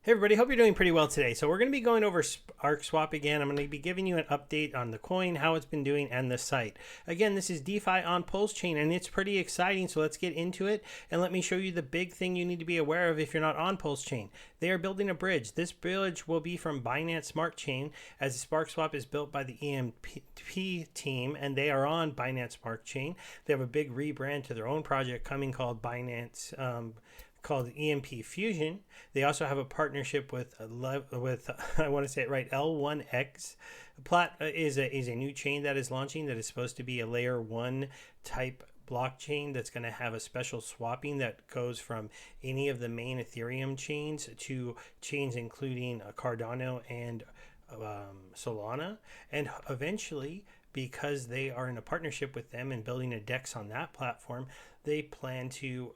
Hey everybody, hope you're doing pretty well today. So we're going to be going over Sparkswap again. I'm going to be giving you an update on the coin, how it's been doing, and the site. Again, this is DeFi on Pulse Chain, and it's pretty exciting. So let's get into it, and let me show you the big thing you need to be aware of if you're not on Pulse Chain. They are building a bridge. This bridge will be from Binance Smart Chain, as Sparkswap is built by the EMP team, and they are on Binance Smart Chain. They have a big rebrand to their own project coming called Binance. Called EMP Fusion. They also have a partnership with I want to say it right, L1X. Is a new chain that is launching that is supposed to be a layer 1 type blockchain that's going to have a special swapping that goes from any of the main Ethereum chains to chains including Cardano and Solana, and eventually, because they are in a partnership with them and building a DEX on that platform, they plan to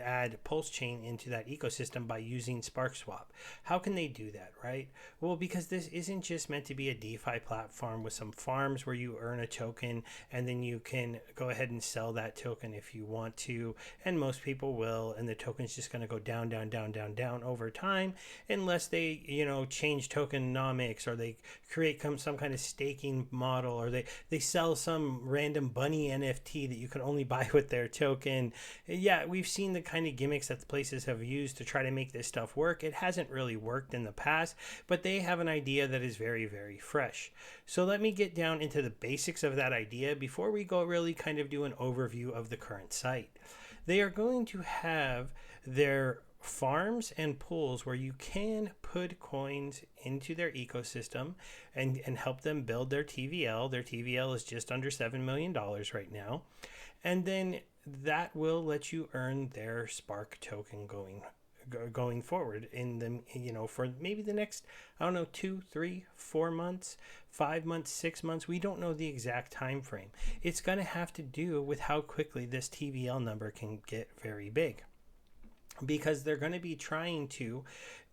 add Pulse Chain into that ecosystem by using Sparkswap. How can they do that, right? Well, because this isn't just meant to be a DeFi platform with some farms where you earn a token and then you can go ahead and sell that token if you want to, and most people will, and the token's just going to go down, down, down, down, down over time, unless they, change tokenomics, or they create some kind of staking model, or they sell some random bunny NFT that you can only buy with their token. Yeah, we've seen the kind of gimmicks that the places have used to try to make this stuff work. It hasn't really worked in the past, but they have an idea that is very, very fresh. So let me get down into the basics of that idea before we go really kind of do an overview of the current site. They are going to have their farms and pools where you can put coins into their ecosystem and help them build their TVL. Their TVL is just under $7 million right now. And then that will let you earn their Spark token going forward in the for maybe the next, I don't know, 2, 3, 4 months, 5 months, 6 months. We don't know the exact time frame. It's going to have to do with how quickly this TVL number can get very big, because they're going to be trying to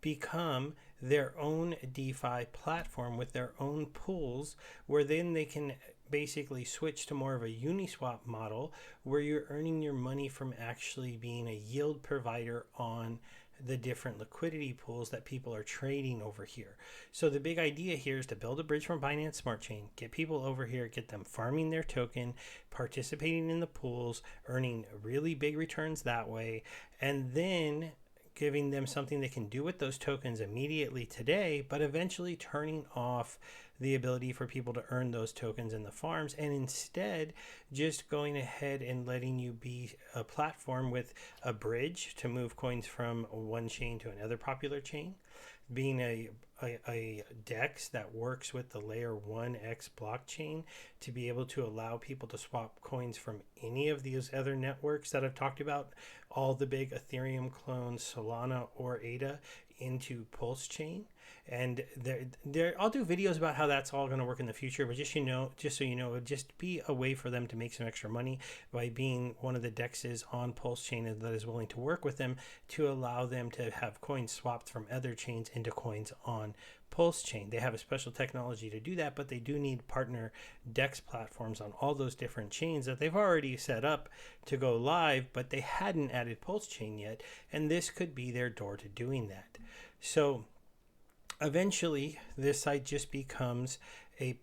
become their own DeFi platform with their own pools, where then they can basically switch to more of a Uniswap model where you're earning your money from actually being a yield provider on the different liquidity pools that people are trading over here. So the big idea here is to build a bridge from Binance Smart Chain, get people over here, get them farming their token, participating in the pools, earning really big returns that way, and then giving them something they can do with those tokens immediately today, but eventually turning off the ability for people to earn those tokens in the farms, and instead just going ahead and letting you be a platform with a bridge to move coins from one chain to another popular chain, being a DEX that works with the layer 1x blockchain to be able to allow people to swap coins from any of these other networks that I've talked about, all the big Ethereum clones, Solana or ADA, into Pulse Chain. And I'll do videos about how that's all going to work in the future, but just so you know, it would just be a way for them to make some extra money by being one of the DEXs on Pulse Chain that is willing to work with them to allow them to have coins swapped from other chains into coins on Pulse Chain. They have a special technology to do that, but they do need partner DEX platforms on all those different chains that they've already set up to go live, but they hadn't added Pulse Chain yet, and this could be their door to doing that. So eventually this site just becomes a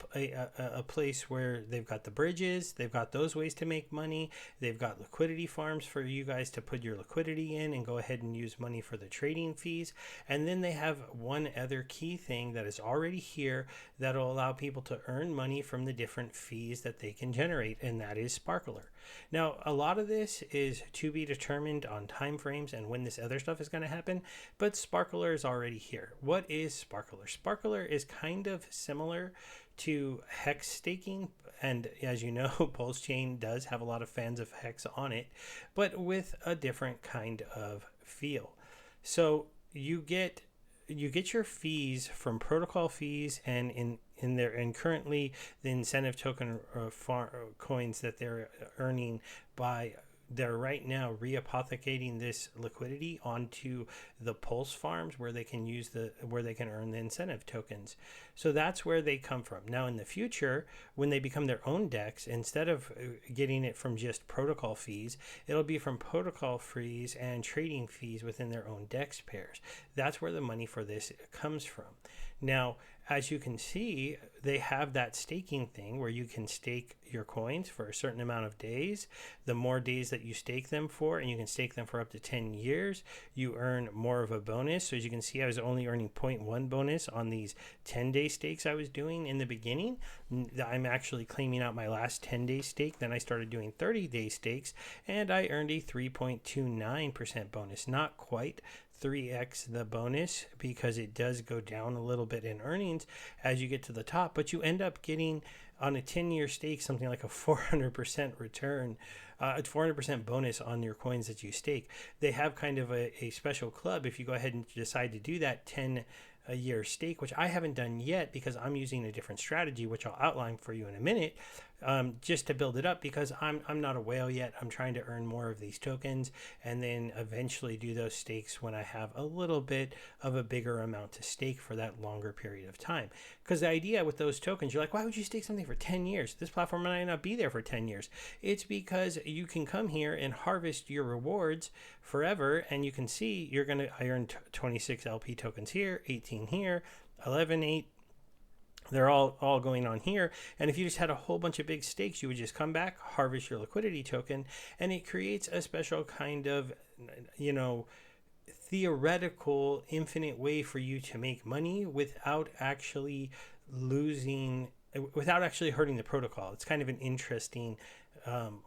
place where they've got the bridges, they've got those ways to make money, they've got liquidity farms for you guys to put your liquidity in and go ahead and use money for the trading fees, and then they have one other key thing that is already here that'll allow people to earn money from the different fees that they can generate, and that is Sparkler. Now, a lot of this is to be determined on time frames and when this other stuff is going to happen, but Sparkler is already here. What is Sparkler? Sparkler is kind of similar to Hex staking, and as you know, Pulse Chain does have a lot of fans of Hex on it, but with a different kind of feel. So you get your fees from protocol fees and in there, and currently the incentive token coins that they're earning by they're right now reapothecating this liquidity onto the Pulse farms where they can earn the incentive tokens. So that's where they come from. Now in the future, when they become their own DEX, instead of getting it from just protocol fees, it'll be from protocol fees and trading fees within their own DEX pairs. That's where the money for this comes from. Now, as you can see, they have that staking thing where you can stake your coins for a certain amount of days. The more days that you stake them for, and you can stake them for up to 10 years, you earn more of a bonus. So as you can see, I was only earning 0.1 bonus on these 10-day stakes I was doing in the beginning. I'm actually claiming out my last 10-day stake. Then I started doing 30-day stakes, and I earned a 3.29% bonus. Not quite 3x the bonus, because it does go down a little bit in earnings as you get to the top, but you end up getting on a 10-year stake something like a 400% return, 400% bonus on your coins that you stake. They have kind of a special club if you go ahead and decide to do that 10-year stake, which I haven't done yet because I'm using a different strategy, which I'll outline for you in a minute, just to build it up, because I'm not a whale yet. I'm trying to earn more of these tokens and then eventually do those stakes when I have a little bit of a bigger amount to stake for that longer period of time. Because the idea with those tokens, you're like, why would you stake something for 10 years? This platform might not be there for 10 years. It's because you can come here and harvest your rewards forever, and you can see I earned 26 LP tokens here, 18 here, 11, 8. They're all going on here. And if you just had a whole bunch of big stakes, you would just come back, harvest your liquidity token, and it creates a special kind of, theoretical infinite way for you to make money without actually hurting the protocol. It's kind of an interesting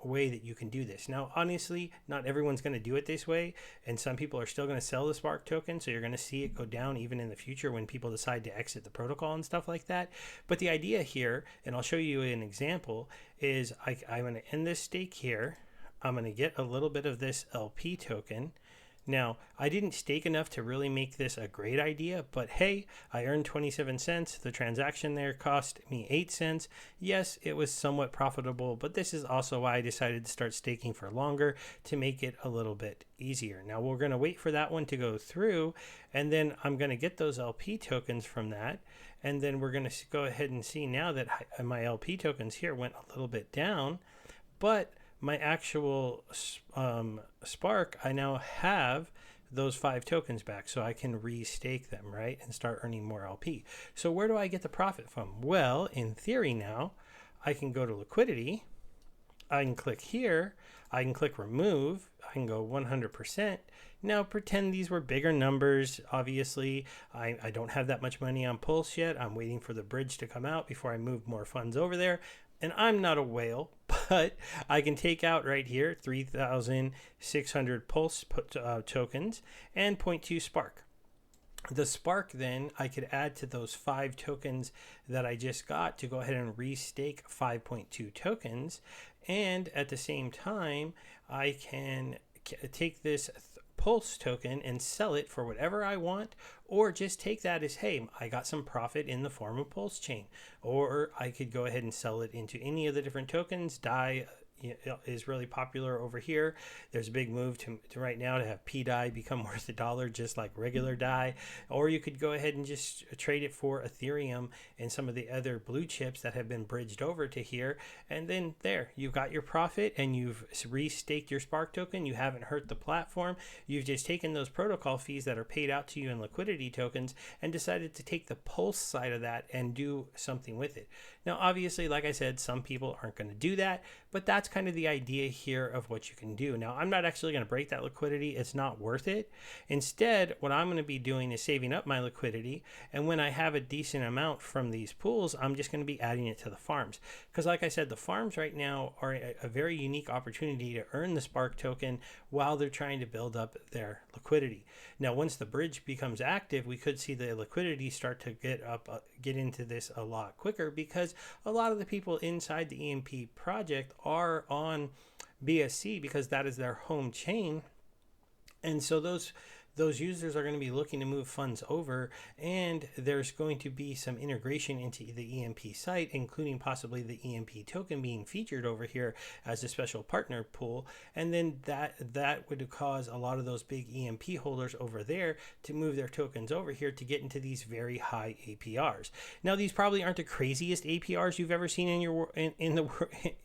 way that you can do this. Now, honestly, not everyone's going to do it this way, and some people are still going to sell the Spark token, so you're going to see it go down even in the future when people decide to exit the protocol and stuff like that. But the idea here, and I'll show you an example, is I'm going to end this stake here. I'm going to get a little bit of this LP token. Now, I didn't stake enough to really make this a great idea, but hey, I earned 27 cents. The transaction there cost me 8 cents. Yes, it was somewhat profitable, but this is also why I decided to start staking for longer, to make it a little bit easier. Now, we're going to wait for that one to go through, and then I'm going to get those LP tokens from that, and then we're going to go ahead and see now that my LP tokens here went a little bit down, but my actual Spark, I now have those 5 tokens back, so I can restake them, right, and start earning more LP. So where do I get the profit from? Well, in theory now, I can go to liquidity, I can click here, I can click remove, I can go 100%. Now pretend these were bigger numbers. Obviously, I don't have that much money on Pulse yet. I'm waiting for the bridge to come out before I move more funds over there. And I'm not a whale, but I can take out right here 3,600 Pulse tokens and 0.2 Spark. The Spark then I could add to those 5 tokens that I just got to go ahead and restake 5.2 tokens. And at the same time, I can take this Pulse token and sell it for whatever I want, or just take that as, hey, I got some profit in the form of Pulse chain. Or I could go ahead and sell it into any of the different tokens. DAI is really popular over here. There's a big move to right now to have PDAI become worth $1 just like regular DAI. Or you could go ahead and just trade it for Ethereum and some of the other blue chips that have been bridged over to here. And then there, you've got your profit and you've restaked your Spark token. You haven't hurt the platform. You've just taken those protocol fees that are paid out to you in liquidity tokens and decided to take the Pulse side of that and do something with it. Now, obviously, like I said, some people aren't going to do that, but that's kind of the idea here of what you can do. Now, I'm not actually going to break that liquidity. It's not worth it. Instead, what I'm going to be doing is saving up my liquidity. And when I have a decent amount from these pools, I'm just going to be adding it to the farms. Because like I said, the farms right now are a very unique opportunity to earn the Spark token while they're trying to build up their liquidity. Now, once the bridge becomes active, we could see the liquidity start to get into this a lot quicker, because a lot of the people inside the EMP project are on BSC because that is their home chain. And so those those users are going to be looking to move funds over, and there's going to be some integration into the EMP site, including possibly the EMP token being featured over here as a special partner pool. And then that would cause a lot of those big EMP holders over there to move their tokens over here to get into these very high APRs. Now, these probably aren't the craziest APRs you've ever seen in the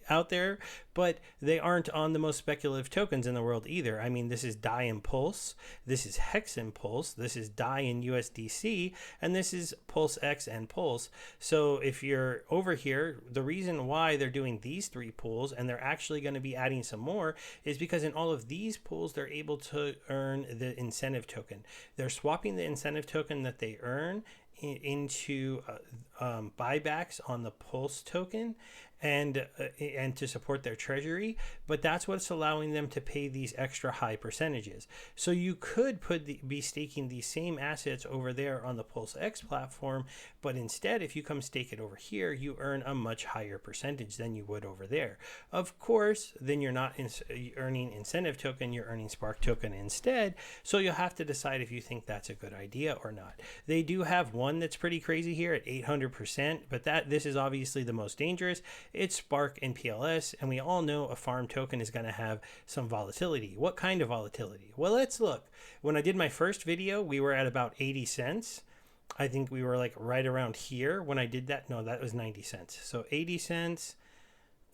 out there, but they aren't on the most speculative tokens in the world either. I mean, this is DAI Impulse, this is Hex Impulse, this is DAI in USDC, and this is Pulse X and Pulse. So if you're over here, the reason why they're doing these 3 pools, and they're actually going to be adding some more, is because in all of these pools, they're able to earn the incentive token. They're swapping the incentive token that they earn into buybacks on the Pulse token, and to support their treasury, but that's what's allowing them to pay these extra high percentages. So you could be staking these same assets over there on the Pulse X platform, but instead, if you come stake it over here, you earn a much higher percentage than you would over there. Of course, then you're not earning incentive token, you're earning Spark token instead. So you'll have to decide if you think that's a good idea or not. They do have one that's pretty crazy here at 800%, but this is obviously the most dangerous. It's Spark and PLS, and we all know a farm token is going to have some volatility. What kind of volatility? Well, let's look. When I did my first video, we were at about 80 cents. I think we were like right around here when I did that. No, that was 90 cents. So 80 cents,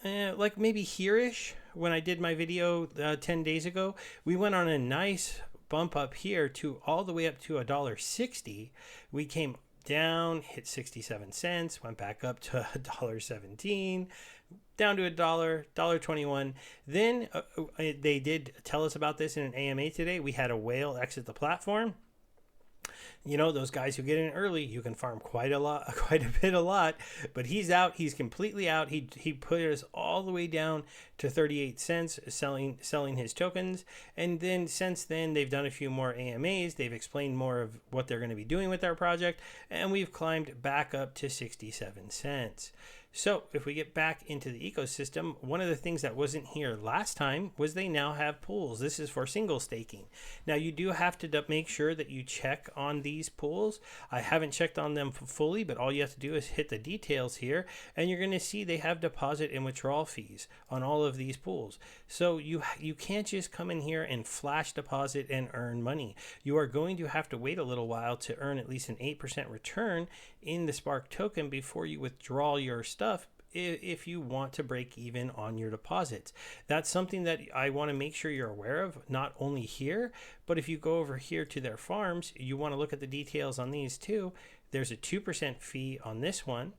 like maybe here-ish when I did my video 10 days ago. We went on a nice bump up here to all the way up to $1.60. We came down, hit 67 cents, went back up to $1.17, down to $1.21. Then they did tell us about this in an AMA today. We had a whale exit the platform. You know, those guys who get in early, you can farm quite a lot, but he's out. He's completely out. He put us all the way down to 38 cents selling his tokens. And then since then, they've done a few more AMAs. They've explained more of what they're going to be doing with our project, and we've climbed back up to 67 cents. So if we get back into the ecosystem, one of the things that wasn't here last time was they now have pools. This is for single staking. Now you do have to make sure that you check on these pools. I haven't checked on them fully, but all you have to do is hit the details here, and you're going to see they have deposit and withdrawal fees on all of these pools. So you can't just come in here and flash deposit and earn money. You are going to have to wait a little while to earn at least an 8% return in the Spark token before you withdraw your stuff if you want to break even on your deposits. That's something that I want to make sure you're aware of, not only here, but if you go over here to their farms, you want to look at the details on these too. There's a 2% fee on this one.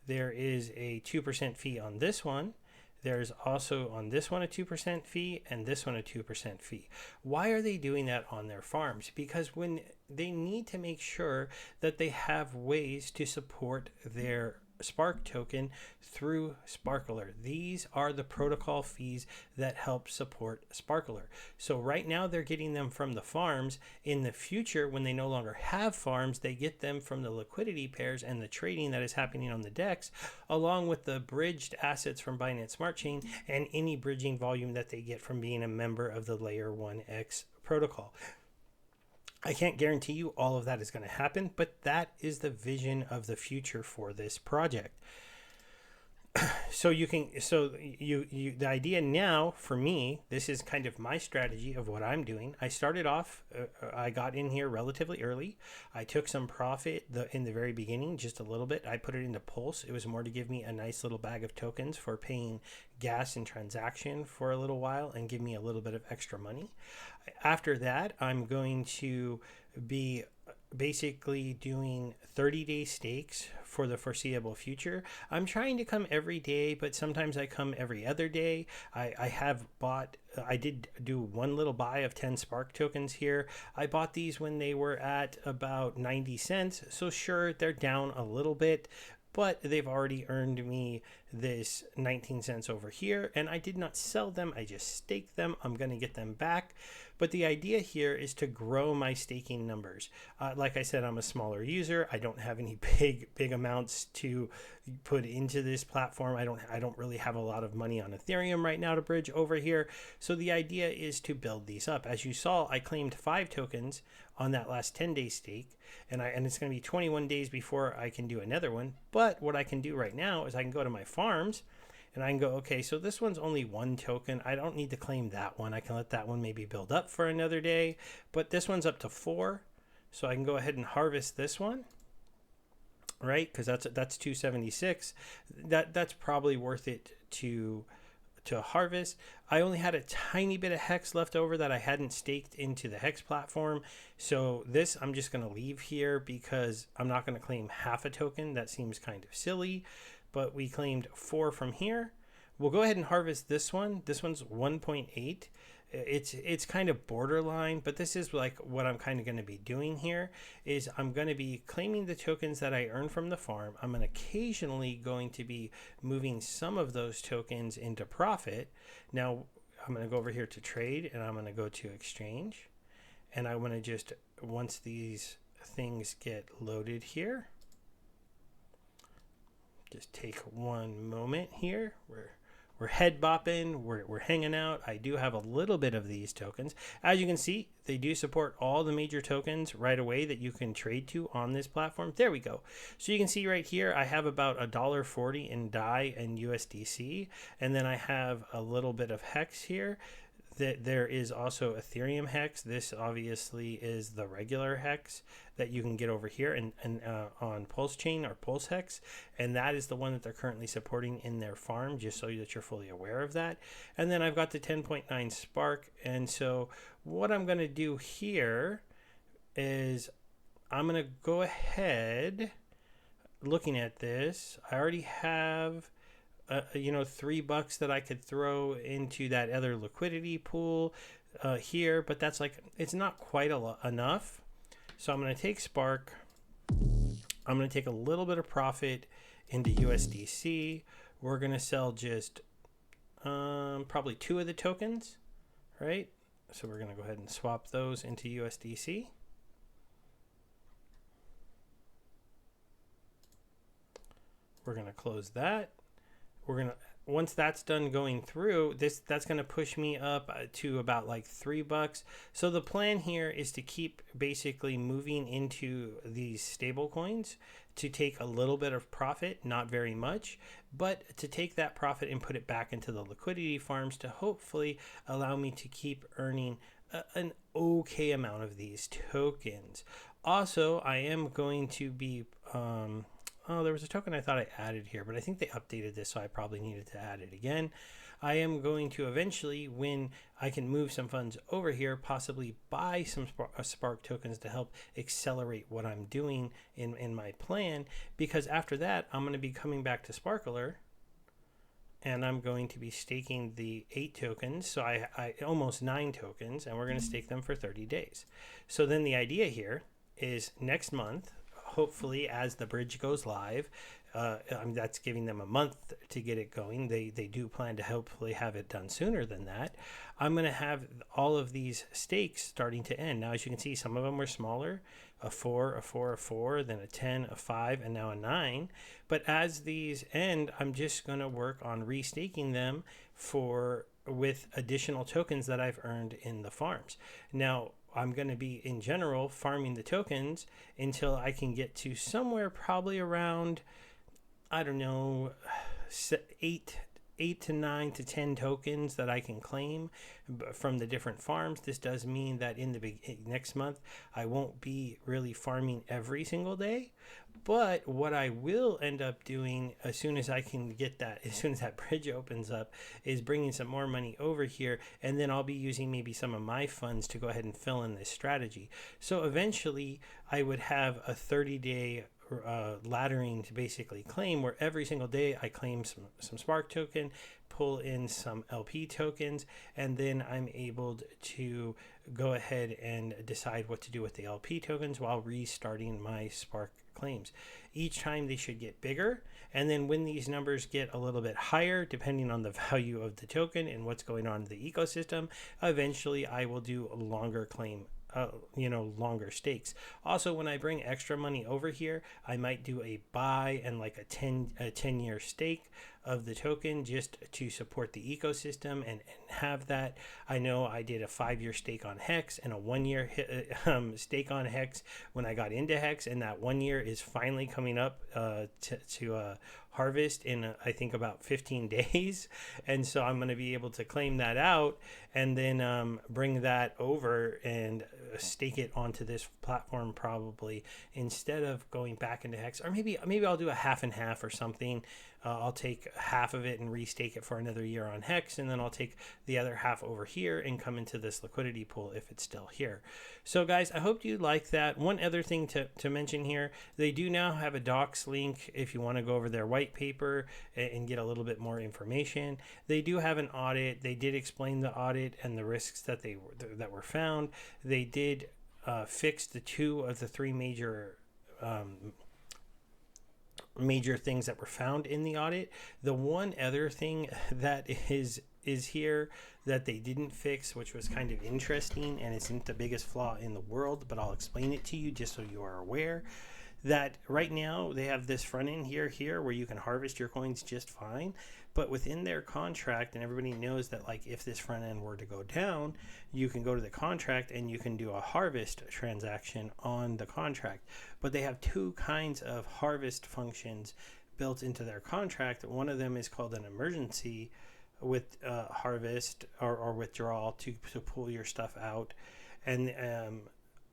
There is a 2% fee on this one. There's also on this one a 2% fee and this one a 2% fee. Why are they doing that on their farms? Because when they need to make sure that they have ways to support their Spark token through Sparkler. These are the protocol fees that help support Sparkler. So right now they're getting them from the farms. In the future, when they no longer have farms, they get them from the liquidity pairs and the trading that is happening on the DEX, along with the bridged assets from Binance Smart Chain and any bridging volume that they get from being a member of the Layer 1X protocol. I can't guarantee you all of that is going to happen, but that is the vision of the future for this project. The idea now for me, this is kind of my strategy of what I'm doing. I started off, I got in here relatively early. I took some profit in the very beginning, just a little bit. I put it into Pulse. It was more to give me a nice little bag of tokens for paying gas and transaction for a little while and give me a little bit of extra money. After that, I'm going to be basically doing 30-day stakes for the foreseeable future. I'm trying to come every day, but sometimes I come every other day. I did do one little buy of 10 Spark tokens here. I bought these when they were at about 90 cents. So sure, they're down a little bit, but they've already earned me this 19 cents over here, and I did not sell them. I just staked them. I'm going to get them back. But the idea here is to grow my staking numbers. Like I said, I'm a smaller user. I don't have any big amounts to put into this platform. I don't really have a lot of money on Ethereum right now to bridge over here. So the idea is to build these up. As you saw, I claimed 5 tokens on that last 10-day stake, and it's going to be 21 days before I can do another one. But what I can do right now is I can go to my farms and I can go, okay, so this one's only 1 token. I don't need to claim that one. I can let that one maybe build up for another day, but this one's up to 4. So I can go ahead and harvest this one, right? Because that's 276. That's probably worth it to harvest. I only had a tiny bit of hex left over that I hadn't staked into the hex platform. So this I'm just going to leave here because I'm not going to claim half a token. That seems kind of silly, but we claimed 4 from here. We'll go ahead and harvest this one. This one's 1.8. It's kind of borderline, but this is like what I'm kind of going to be doing here is I'm going to be claiming the tokens that I earn from the farm. I'm occasionally going to be moving some of those tokens into profit. Now I'm going to go over here to trade, and I'm going to go to exchange, and I want to just, once these things get loaded here, just take one moment here. We're head bopping, we're hanging out. I do have a little bit of these tokens. As you can see, they do support all the major tokens right away that you can trade to on this platform. There we go. So you can see right here, I have about $1.40 in DAI and USDC, and then I have a little bit of hex here. That there is also Ethereum hex. This obviously is the regular hex that you can get over here and on Pulse Chain or Pulse Hex, and that is the one that they're currently supporting in their farm, just so that you're fully aware of that. And then I've got the 10.9 Spark, and so what I'm going to do here is I'm going to go ahead, looking at this, I already have $3 that I could throw into that other liquidity pool here, but that's like, it's not quite enough. So I'm going to take Spark. I'm going to take a little bit of profit into USDC. We're going to sell just probably 2 of the tokens, right? So we're going to go ahead and swap those into USDC. We're going to close that. We're going to, once that's done going through this, that's going to push me up to about like $3. So the plan here is to keep basically moving into these stable coins to take a little bit of profit, not very much, but to take that profit and put it back into the liquidity farms to hopefully allow me to keep earning an okay amount of these tokens. Also, I am going to be oh, there was a token I thought I added here, but I think they updated this, so I probably needed to add it again. I am going to eventually, when I can move some funds over here, possibly buy some Spark tokens to help accelerate what I'm doing in my plan, because after that, I'm going to be coming back to Sparkler, and I'm going to be staking the 8 tokens, so I almost 9 tokens, and we're going to stake them for 30 days. So then the idea here is next month, hopefully as the bridge goes live, that's giving them a month to get it going. They do plan to hopefully have it done sooner than that. I'm going to have all of these stakes starting to end. Now, as you can see, some of them were smaller, a 4, a 4, a 4, then a 10, a 5, and now a 9. But as these end, I'm just going to work on restaking them with additional tokens that I've earned in the farms. Now, I'm going to be, in general, farming the tokens until I can get to somewhere probably around, I don't know, 8 to 9 to 10 tokens that I can claim from the different farms. This does mean that in the next month, I won't be really farming every single day. But what I will end up doing as soon as I can get that, as soon as that bridge opens up, is bringing some more money over here, and then I'll be using maybe some of my funds to go ahead and fill in this strategy. So eventually I would have a 30-day laddering to basically claim, where every single day I claim some Spark token, pull in some LP tokens, and then I'm able to go ahead and decide what to do with the LP tokens while restarting my Spark claims. Each time they should get bigger, and then when these numbers get a little bit higher, depending on the value of the token and what's going on in the ecosystem, eventually I will do longer claim longer stakes. Also, when I bring extra money over here, I might do a buy and like a 10-year stake of the token just to support the ecosystem and have that. I know I did a 5-year stake on Hex and a 1-year stake on Hex when I got into Hex, and that 1 year is finally coming up to harvest in I think about 15 days, and so I'm going to be able to claim that out and then bring that over and stake it onto this platform probably, instead of going back into Hex. Or maybe I'll do a half and half or something. I'll take half of it and restake it for another year on Hex, and then I'll take the other half over here and come into this liquidity pool if it's still here. So guys, I hope you like that. One other thing to mention here, they do now have a docs link if you want to go over their white paper and get a little bit more information. They do have an audit. They did explain the audit and the risks that were found. They did fix the 2 of the 3 major things that were found in the audit. The one other thing that is here that they didn't fix, which was kind of interesting, and isn't the biggest flaw in the world, but I'll explain it to you just so you are aware, that right now they have this front end here where you can harvest your coins just fine, but within their contract, and everybody knows that like if this front end were to go down, you can go to the contract and you can do a harvest transaction on the contract. But they have 2 kinds of harvest functions built into their contract. One of them is called an emergency with harvest or withdrawal to pull your stuff out, and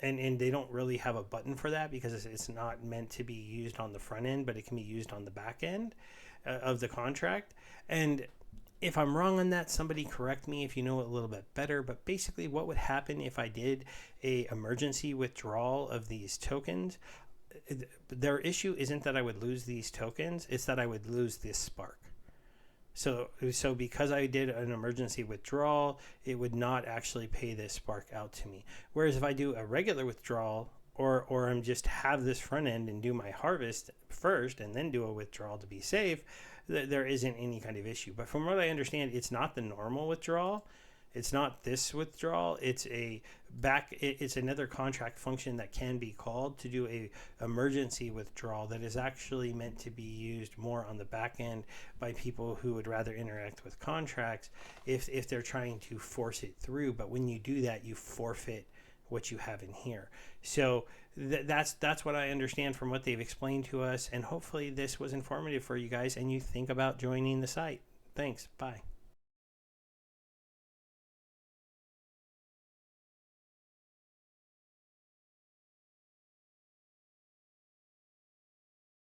they don't really have a button for that because it's not meant to be used on the front end, but it can be used on the back end of the contract. And if I'm wrong on that, somebody correct me if you know it a little bit better. But basically what would happen if I did a emergency withdrawal of these tokens, their issue isn't that I would lose these tokens, it's that I would lose this spark. So because I did an emergency withdrawal, it would not actually pay this spark out to me. Whereas if I do a regular withdrawal, or I'm just have this front end and do my harvest first and then do a withdrawal to be safe, there isn't any kind of issue. But from what I understand, it's not the normal withdrawal. It's not this withdrawal. It's another contract function that can be called to do a emergency withdrawal that is actually meant to be used more on the back end by people who would rather interact with contracts if they're trying to force it through. But when you do that, you forfeit what you have in here. So that's what I understand from what they've explained to us, and hopefully this was informative for you guys and you think about joining the site. Thanks. Bye.